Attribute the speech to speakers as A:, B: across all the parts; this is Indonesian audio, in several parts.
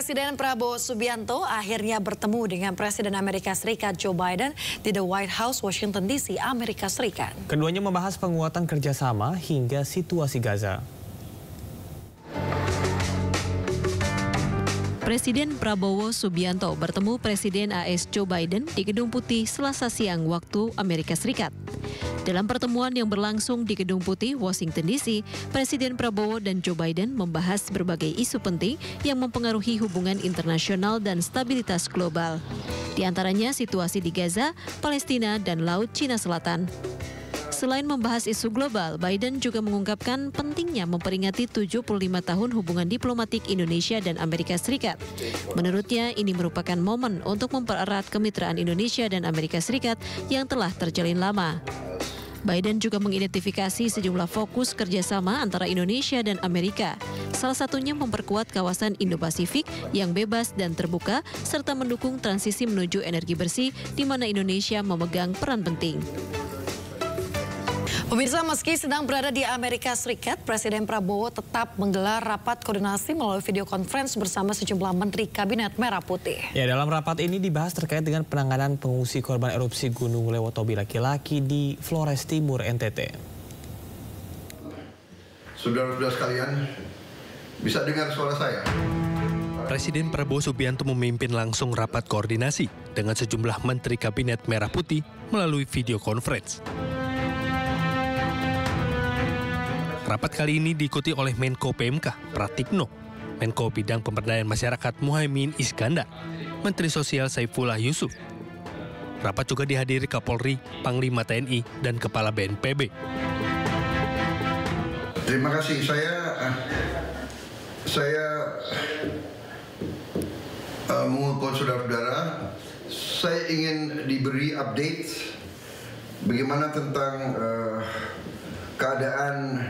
A: Presiden Prabowo Subianto akhirnya bertemu dengan Presiden Amerika Serikat Joe Biden di The White House, Washington DC, Amerika Serikat.
B: Keduanya membahas penguatan kerjasama hingga situasi Gaza.
C: Presiden Prabowo Subianto bertemu Presiden AS Joe Biden di Gedung Putih Selasa siang waktu Amerika Serikat. Dalam pertemuan yang berlangsung di Gedung Putih, Washington DC, Presiden Prabowo dan Joe Biden membahas berbagai isu penting yang mempengaruhi hubungan internasional dan stabilitas global. Di antaranya situasi di Gaza, Palestina, dan Laut Cina Selatan. Selain membahas isu global, Biden juga mengungkapkan pentingnya memperingati 75 tahun hubungan diplomatik Indonesia dan Amerika Serikat. Menurutnya, ini merupakan momen untuk mempererat kemitraan Indonesia dan Amerika Serikat yang telah terjalin lama. Biden juga mengidentifikasi sejumlah fokus kerjasama antara Indonesia dan Amerika. Salah satunya memperkuat kawasan Indo-Pasifik yang bebas dan terbuka, serta mendukung transisi menuju energi bersih, di mana Indonesia memegang peran penting.
A: Pemirsa, meski sedang berada di Amerika Serikat, Presiden Prabowo tetap menggelar rapat koordinasi melalui video conference bersama sejumlah Menteri Kabinet Merah Putih.
B: Ya, dalam rapat ini dibahas terkait dengan penanganan pengungsi korban erupsi Gunung Lewotobi laki-laki di Flores Timur, NTT.
D: Saudara-saudara sekalian, bisa dengar suara saya?
E: Presiden Prabowo Subianto memimpin langsung rapat koordinasi dengan sejumlah Menteri Kabinet Merah Putih melalui video conference. Rapat kali ini diikuti oleh Menko PMK Pratikno, Menko Bidang Pemberdayaan Masyarakat Muhaimin Iskandar, Menteri Sosial Saifullah Yusuf. Rapat juga dihadiri Kapolri, Panglima TNI, dan Kepala BNPB.
D: Terima kasih. Saya mengumpulkan saudara-saudara. Saya ingin diberi update bagaimana tentang keadaan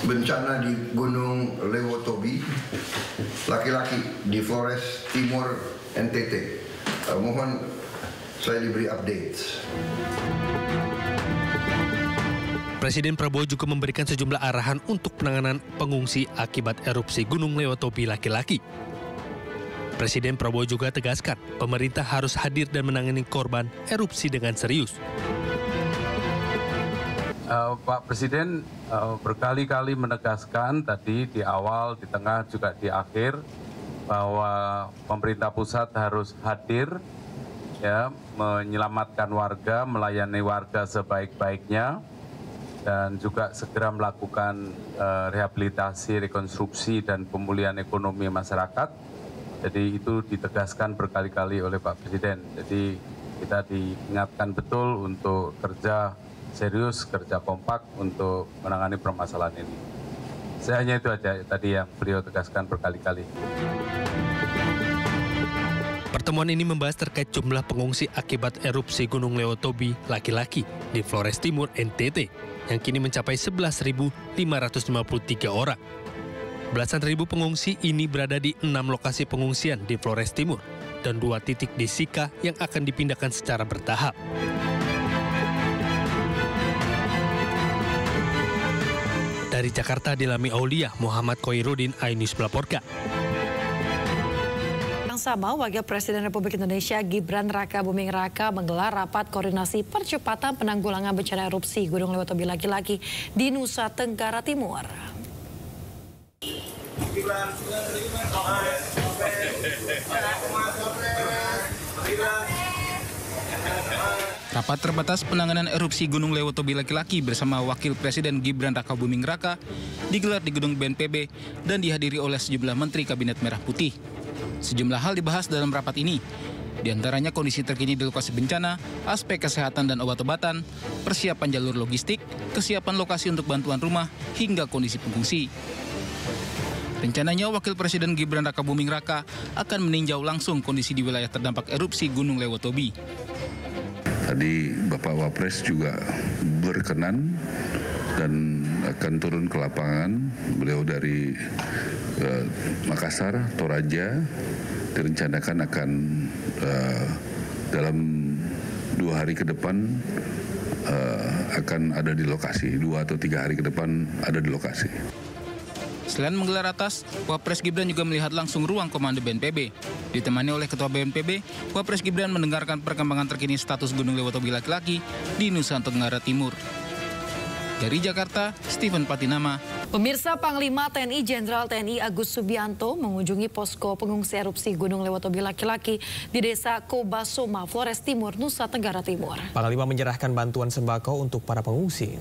D: bencana di Gunung Lewotobi laki-laki di Flores Timur, NTT. Mohon saya diberi update.
E: Presiden Prabowo juga memberikan sejumlah arahan untuk penanganan pengungsi akibat erupsi Gunung Lewotobi laki-laki. Presiden Prabowo juga tegaskan pemerintah harus hadir dan menangani korban erupsi dengan serius.
F: Pak Presiden berkali-kali menegaskan tadi di awal, di tengah, juga di akhir bahwa pemerintah pusat harus hadir, ya, menyelamatkan warga, melayani warga sebaik-baiknya, dan juga segera melakukan rehabilitasi, rekonstruksi, dan pemulihan ekonomi masyarakat. Jadi itu ditegaskan berkali-kali oleh Pak Presiden. Jadi kita diingatkan betul untuk kerja serius, kerja kompak untuk menangani permasalahan ini. Saya hanya itu aja tadi yang beliau tegaskan berkali-kali.
E: Pertemuan ini membahas terkait jumlah pengungsi akibat erupsi Gunung Lewotobi laki-laki di Flores Timur, NTT, yang kini mencapai 11.553 orang. Belasan ribu pengungsi ini berada di 6 lokasi pengungsian di Flores Timur dan 2 titik di Sika yang akan dipindahkan secara bertahap. Dari Jakarta, Dilami Aulia, Muhammad Koirudin, iNews melaporkan.
A: Yang sama, Wakil Presiden Republik Indonesia Gibran Rakabuming Raka menggelar rapat koordinasi percepatan penanggulangan bencana erupsi Gunung Lewotobi laki-laki di Nusa Tenggara Timur.
G: Rapat terbatas penanganan erupsi Gunung Lewotobi laki-laki bersama Wakil Presiden Gibran Rakabuming Raka digelar di Gedung BNPB dan dihadiri oleh sejumlah Menteri Kabinet Merah Putih. Sejumlah hal dibahas dalam rapat ini, diantaranya kondisi terkini di lokasi bencana, aspek kesehatan dan obat-obatan, persiapan jalur logistik, kesiapan lokasi untuk bantuan rumah, hingga kondisi pengungsi. Rencananya Wakil Presiden Gibran Rakabuming Raka akan meninjau langsung kondisi di wilayah terdampak erupsi Gunung Lewotobi.
H: Tadi Bapak Wapres juga berkenan dan akan turun ke lapangan. Beliau dari Makassar, Toraja, direncanakan akan dalam 2 hari ke depan akan ada di lokasi. 2 atau 3 hari ke depan ada di lokasi.
G: Selain menggelar ratas, Wapres Gibran juga melihat langsung ruang komando BNPB. Ditemani oleh Ketua BNPB, Wapres Gibran mendengarkan perkembangan terkini status Gunung Lewotobi Laki-Laki di Nusa Tenggara Timur. Dari Jakarta, Steven Patinama.
A: Pemirsa, Panglima TNI Jenderal TNI Agus Subianto mengunjungi posko pengungsi erupsi Gunung Lewotobi Laki-Laki di Desa Kobasoma, Flores Timur, Nusa Tenggara Timur. Panglima menyerahkan bantuan sembako untuk para pengungsi.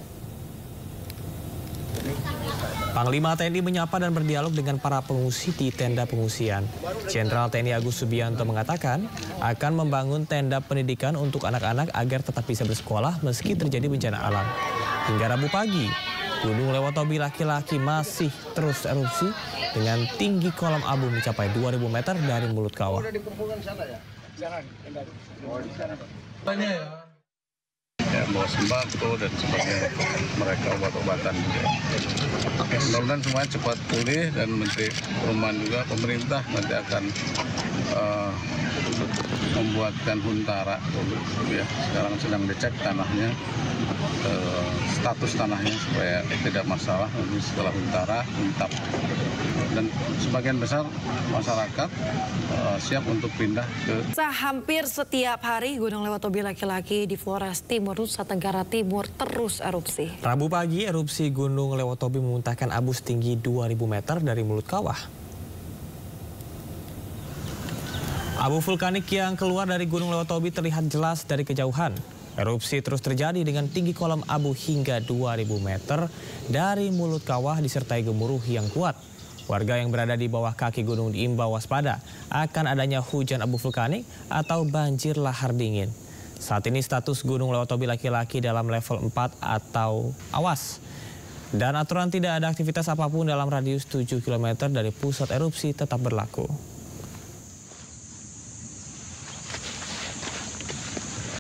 A: Panglima TNI menyapa dan berdialog dengan para pengungsi di tenda pengungsian. Jenderal TNI Agus Subianto mengatakan akan membangun tenda pendidikan untuk anak-anak agar tetap bisa bersekolah meski terjadi bencana alam. Hingga Rabu pagi, Gunung Lewotobi Laki-Laki masih terus erupsi dengan tinggi kolom abu mencapai 2.000 meter dari mulut kawah.
I: Ya, bawa sembako dan sebagainya, mereka obat-obatan juga. Mudah-mudahan semuanya cepat pulih dan Menteri Perumahan juga pemerintah nanti akan membuatkan huntara. Ya, sekarang sedang dicek tanahnya, status tanahnya supaya tidak masalah. Nanti setelah huntara, huntap. Dan sebagian besar masyarakat siap untuk pindah ke...
A: Hampir setiap hari Gunung Lewotobi Laki-Laki di Flores Timur, Nusa Tenggara Timur terus erupsi. Rabu pagi, erupsi Gunung Lewotobi memuntahkan abu setinggi 2.000 meter dari mulut kawah. Abu vulkanik yang keluar dari Gunung Lewotobi terlihat jelas dari kejauhan. Erupsi terus terjadi dengan tinggi kolom abu hingga 2.000 meter dari mulut kawah disertai gemuruh yang kuat. Warga yang berada di bawah kaki gunung diimbau waspada akan adanya hujan abu vulkanik atau banjir lahar dingin. Saat ini status Gunung Lewotobi Laki-Laki dalam level 4 atau awas. Dan aturan tidak ada aktivitas apapun dalam radius 7 km dari pusat erupsi tetap berlaku.